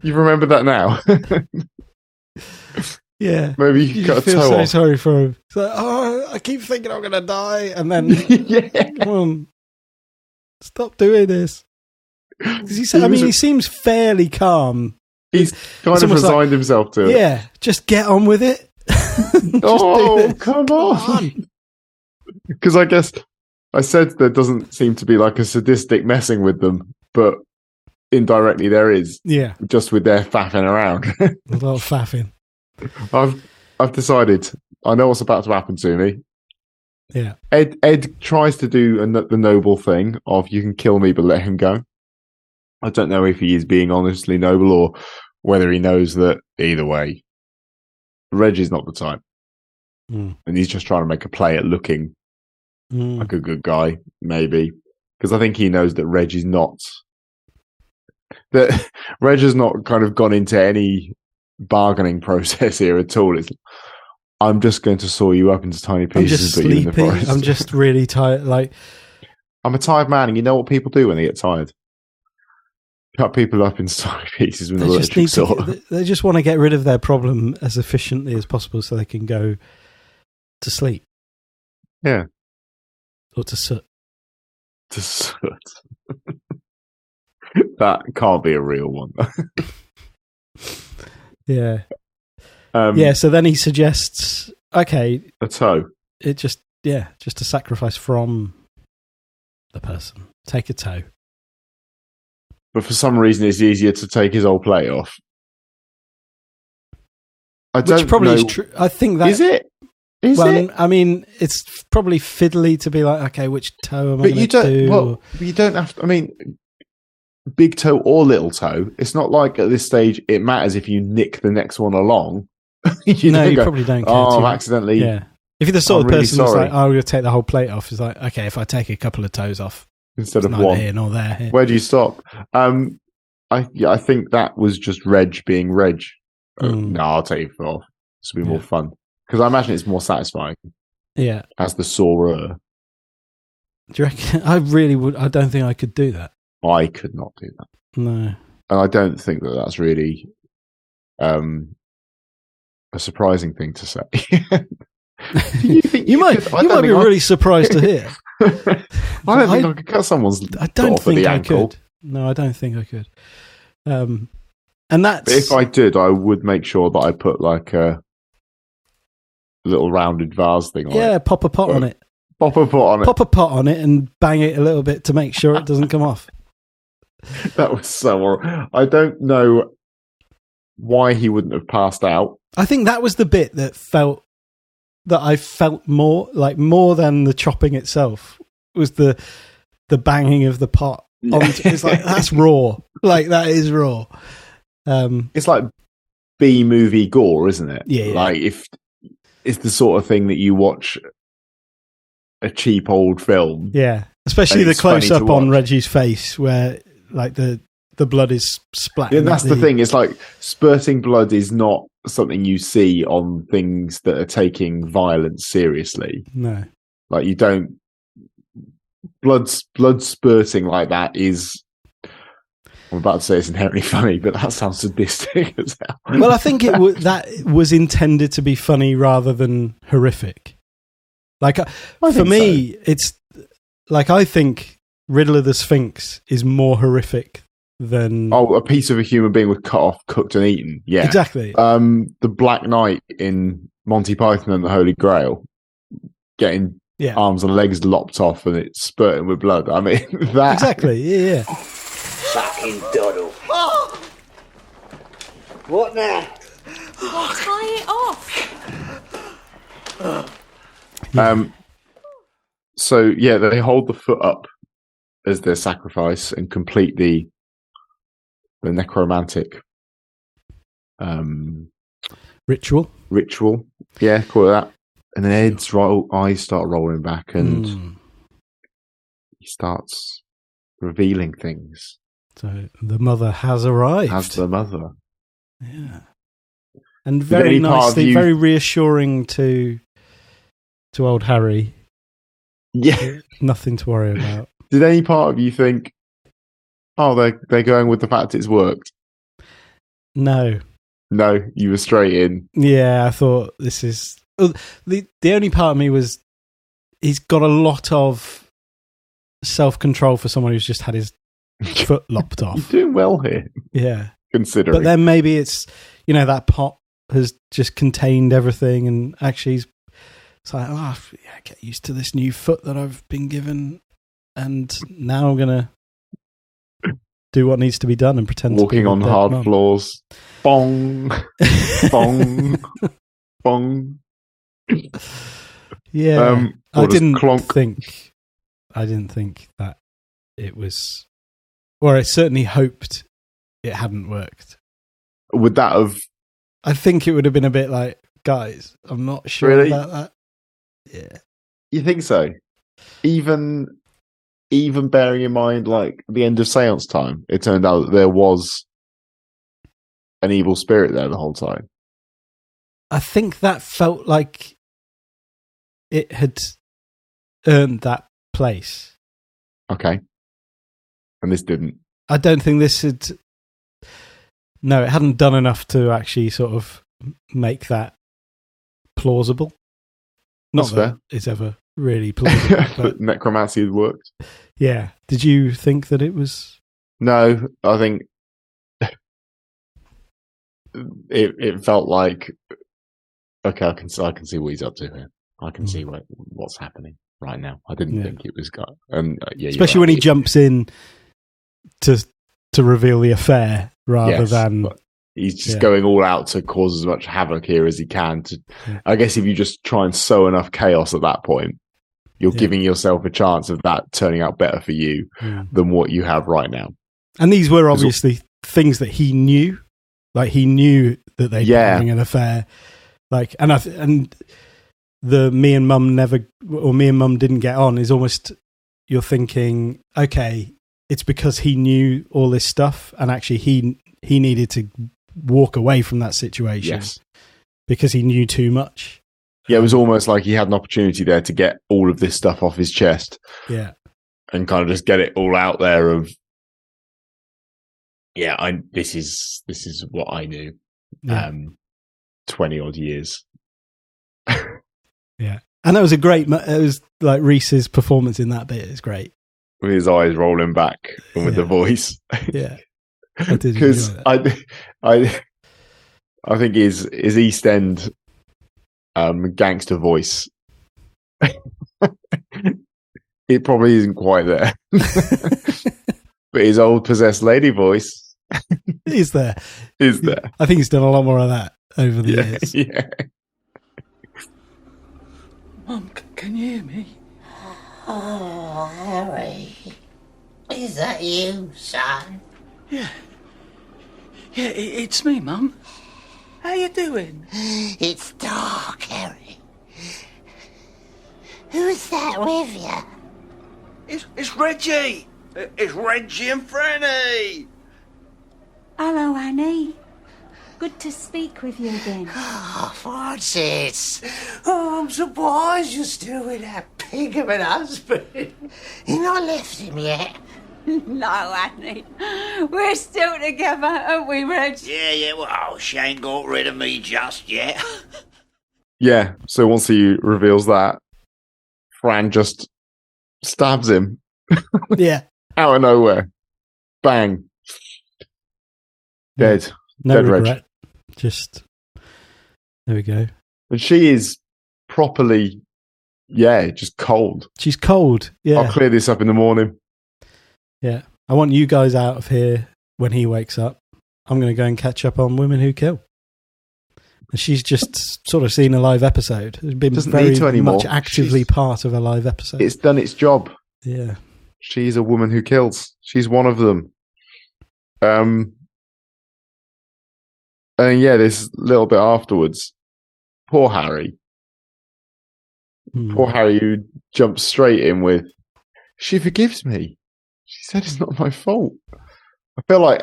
you remember that now? Yeah. Maybe you got a feel toe so off. sorry for him. It's like, I keep thinking I'm going to die, and then come on, stop doing this. He seems fairly calm. He's kind of resigned himself to it. Yeah, just get on with it. Come on. Because I guess I said there doesn't seem to be like a sadistic messing with them, but indirectly there is. Yeah. Just with their faffing around. A lot of faffing. I've decided. I know what's about to happen to me. Yeah. Ed tries to do the noble thing of you can kill me but let him go. I don't know if he is being honestly noble or whether he knows that either way, Reggie's not the type. And he's just trying to make a play at looking like a good guy, maybe. Because I think he knows that Reg has not kind of gone into any bargaining process here at all. It's, I'm just going to saw you up into tiny pieces and put you in the forest. I'm just really tired. Like, I'm a tired man, and you know what people do when they get tired? Cut people up into tiny pieces with an electric saw. They just want to get rid of their problem as efficiently as possible so they can go to sleep. Yeah. Or to soot. To soot. That can't be a real one. Yeah. So then he suggests, okay, a toe. Just a sacrifice from the person. Take a toe. But for some reason, it's easier to take his old plate off. Which probably is true. I think that is it. Is it? I mean, it's probably fiddly to be like, okay, which toe am I going to do? Well, you don't have to. I mean, big toe or little toe. It's not like at this stage it matters if you nick the next one along. You probably don't care. Oh, I've accidentally. Yeah. If you're the sort of really person that's sorry. like, oh, I'm going to take the whole plate off, it's like, okay, if I take a couple of toes off instead of neither one, here nor there. Here. Where do you stop? I think that was just Reg being Reg. No, I'll take your foot off. This will be more fun because I imagine it's more satisfying. Yeah, as the sorer. Do you reckon? I really would. I don't think I could do that. I could not do that. No, and I don't think that that's really a surprising thing to say. you might be really surprised to hear. I don't think I could cut someone's I don't off at the ankle. Could. No, I don't think I could. And that's... But if I did, I would make sure that I put like a little rounded vase thing on it. Yeah, pop a pot on it. Pop a pot on it. Pop a pot on it and bang it a little bit to make sure it doesn't come off. That was so horrible. I don't know why he wouldn't have passed out. I think that was the bit that I felt more than the chopping itself was the banging of the pot. It's like, that's raw. Like, that is raw. It's like B-movie gore, isn't it? Yeah. Like, if it's the sort of thing that you watch a cheap old film. Yeah. Especially the close-up on Reggie's face where, like, the blood is splatting. Yeah, that's the thing. It's like spurting blood is not something you see on things that are taking violence seriously. No. Like, you don't... Blood spurting like that is... I'm about to say it's inherently funny, but that sounds sadistic as hell. Well, I think that was intended to be funny rather than horrific. Like, for me, it's... Like, I think Riddle of the Sphinx is more horrific than... Oh, a piece of a human being was cut off, cooked and eaten. Yeah. Exactly. The Black Knight in Monty Python and the Holy Grail getting arms and legs lopped off and it's spurting with blood. I mean, that... Exactly, yeah. Fucking doddle. Oh! What now? Well, tie it off. So, yeah, they hold the foot up as their sacrifice and complete the necromantic ritual. Yeah, call it that. And then Ed's eyes start rolling back and he starts revealing things. So the mother has arrived. As the mother. Yeah. And very nicely, very reassuring to old Harry. Yeah. Nothing to worry about. Did any part of you think, oh, they're going with the fact it's worked? No. No, you were straight in. Yeah, I thought this is... The only part of me was he's got a lot of self-control for someone who's just had his foot lopped off. You're doing well here. Yeah. Considering. But then maybe it's, that pot has just contained everything and actually it's like, get used to this new foot that I've been given and now I'm going to do what needs to be done and pretend walking to be on hard floors. Bong. Bong. Bong. Yeah. I didn't clonk. think that it was, or I certainly hoped it hadn't worked. Would that have... I think it would have been a bit like, guys, I'm not sure Really? about that. Yeah. You think so? Even bearing in mind, like, the end of Seance Time, it turned out that there was an evil spirit there the whole time. I think that felt like it had earned that place. Okay. And this didn't. I don't think this had... No, it hadn't done enough to actually sort of make that plausible. Not That's that fair. it's ever really plausible. But necromancy had worked. Yeah. Did you think that it was... No, I think it felt like, okay, I can see what he's up to here. I can see what's happening right now. I didn't think it was God. And especially when he jumps in to reveal the affair rather than... He's just going all out to cause as much havoc here as he can. I guess if you just try and sow enough chaos at that point, you're giving yourself a chance of that turning out better for you than what you have right now. And these were obviously things that he knew. Like, he knew that they were having an affair. Like, and the me and mum didn't get on is almost, you're thinking, okay, it's because he knew all this stuff and actually he needed to walk away from that situation because he knew too much. Yeah, it was almost like he had an opportunity there to get all of this stuff off his chest. Yeah. And kind of just get it all out there of, this is what I knew. 20 odd years. Yeah. And that was it was like Reese's performance in that bit is great. With his eyes rolling back and with the voice. Yeah. I did because I think his East End gangster voice, it probably isn't quite there. But his old possessed lady voice is there. Is there. I think he's done a lot more of that over the years. Yeah. Mum, can you hear me? Oh, Harry. Is that you, son? Yeah. Yeah, it's me, Mum. How you doing? It's dark, Harry. Who's that with you? It's Reggie. It's Reggie and Franny. Hello, Annie. Good to speak with you again. Oh, Francis. Oh, I'm surprised you're still with that pig of an husband. You not left him yet? No, Annie. We're still together, aren't we, Reg? Yeah, well, she ain't got rid of me just yet. Yeah, so once he reveals that, Fran just stabs him. Yeah. Out of nowhere. Bang. Dead. No Dead regret. Reg. Just, there we go. And she is properly, just cold. She's cold. Yeah. I'll clear this up in the morning. Yeah. I want you guys out of here when he wakes up. I'm going to go and catch up on Women Who Kill. And she's just sort of seen a live episode. It's been Doesn't very need to anymore. much actively part of a live episode. It's done its job. Yeah. She's a woman who kills. She's one of them. And this little bit afterwards, poor Harry. Poor Harry, who jumps straight in with, she forgives me. She said it's not my fault. I feel like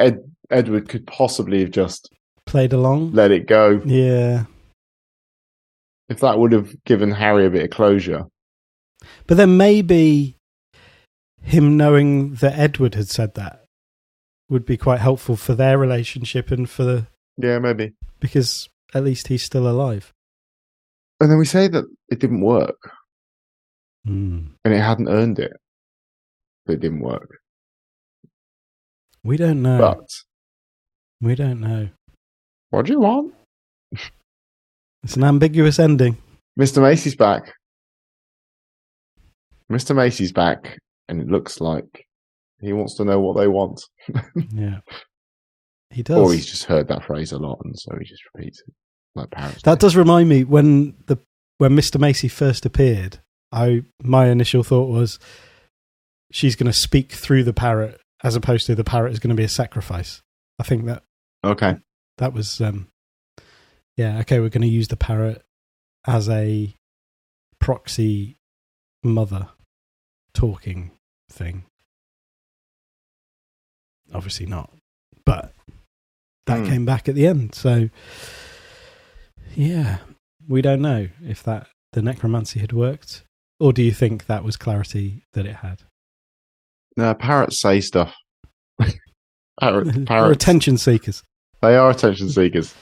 Edward could possibly have just Played along. let it go. Yeah. If that would have given Harry a bit of closure. But then maybe him knowing that Edward had said that would be quite helpful for their relationship and for the... Yeah, maybe. Because at least he's still alive. And then we say that it didn't work. Mm. And it hadn't earned it. But it didn't work. We don't know. But We don't know. what do you want? It's an ambiguous ending. Mr. Macy's back. Mr. Macy's back. And it looks like he wants to know what they want. Yeah. He does. Or he's just heard that phrase a lot, and so he just repeats it like parrots. That does remind me when Mr. Macy first appeared. My initial thought was she's going to speak through the parrot, as opposed to the parrot is going to be a sacrifice. I think that was okay. We're going to use the parrot as a proxy mother talking thing. Obviously not, but that came back at the end. So, yeah, we don't know if the necromancy had worked, or do you think that was clarity that it had? No, parrots say stuff. They're Parrots. attention seekers. They are attention seekers.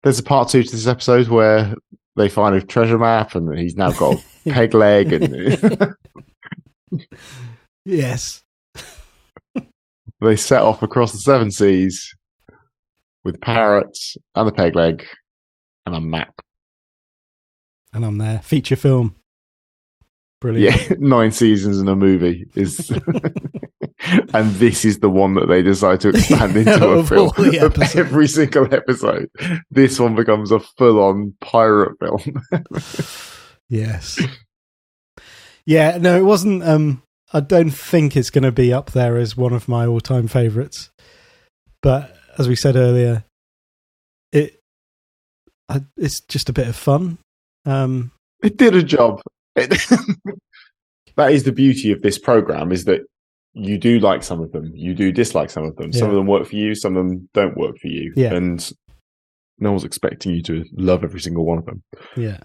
There's a part 2 to this episode where they find a treasure map, and he's now got a peg leg, and Yes. they set off across the 7 seas with parrots and a peg leg and a map. And I'm there. Feature film. Brilliant. Yeah, 9 seasons in a movie is, and this is the one that they decide to expand into a Of film. all the Of episodes. every single episode, this one becomes a full-on pirate film. Yes. Yeah, no, it wasn't. I don't think it's going to be up there as one of my all-time favourites. But as we said earlier, it's just a bit of fun. It did a job. That is the beauty of this program, is that you do like some of them, you do dislike some of them. Some of them work for you, some of them don't work for you. Yeah. And no one's expecting you to love every single one of them. Yeah.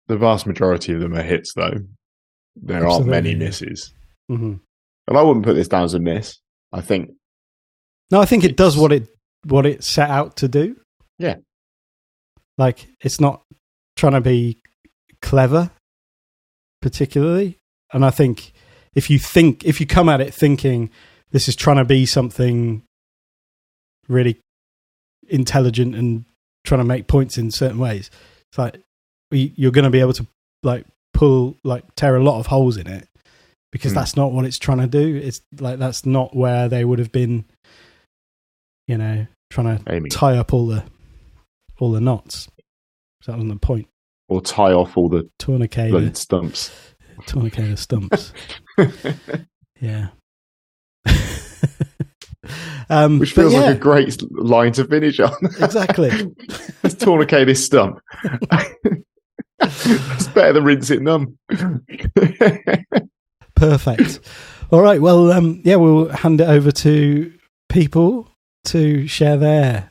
The vast majority of them are hits, though. There aren't many misses. Mm-hmm. And I wouldn't put this down as a miss. I think it does what it set out to do. Yeah. Like, it's not trying to be clever, particularly. And I think if you come at it thinking this is trying to be something really intelligent and trying to make points in certain ways, it's like you're going to be able to tear a lot of holes in it, because that's not what it's trying to do. It's like, that's not where they would have been, trying to tie up all the knots. So that wasn't the point. Or tie off all the tourniquet stumps. Tourniquet the stumps. Yeah. Which feels like a great line to finish on. Exactly. Let's tourniquet this stump. It's better than rinse it numb. Perfect. All right. Well, we'll hand it over to people to share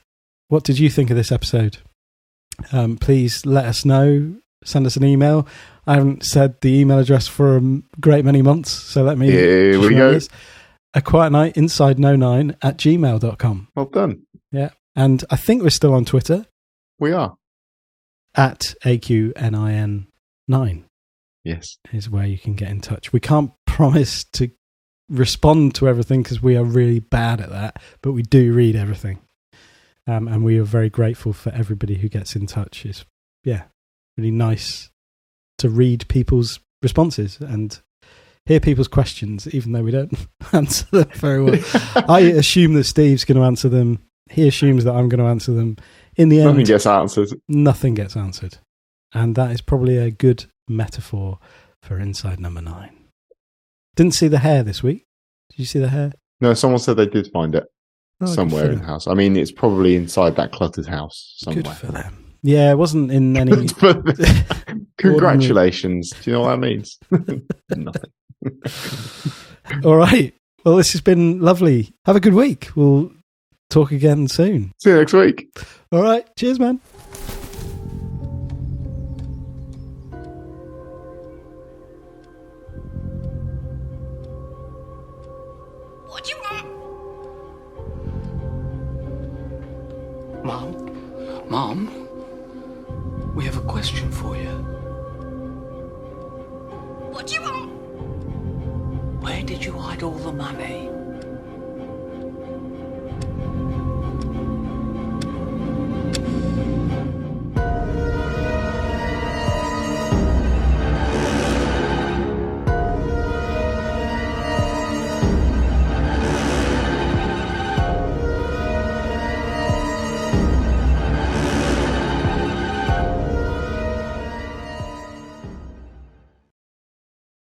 what did you think of this episode? Please let us know. Send us an email. I haven't said the email address for a great many months, so let me... Here we go. A Quiet Night Inside 09 @gmail.com. Well done. Yeah. And I think we're still on Twitter. We are. At AQNIN9. Yes. Is where you can get in touch. We can't promise to respond to everything because we are really bad at that, but we do read everything. And we are very grateful for everybody who gets in touch. It's, really nice to read people's responses and hear people's questions, even though we don't answer them very well. I assume that Steve's going to answer them. He assumes that I'm going to answer them. In the end, nothing gets answered. Nothing gets answered. And that is probably a good metaphor for Inside Number 9. Didn't see the hair this week. Did you see the hair? No, someone said they did find it somewhere in the house. I mean, it's probably inside that cluttered house somewhere. Good for them. Yeah, it wasn't in any... Congratulations. Do you know what that means? Nothing. All right. Well, this has been lovely. Have a good week. We'll talk again soon. See you next week. All right. Cheers, man. What do you want? Mom, we have a question for you. What do you want? Where did you hide all the money?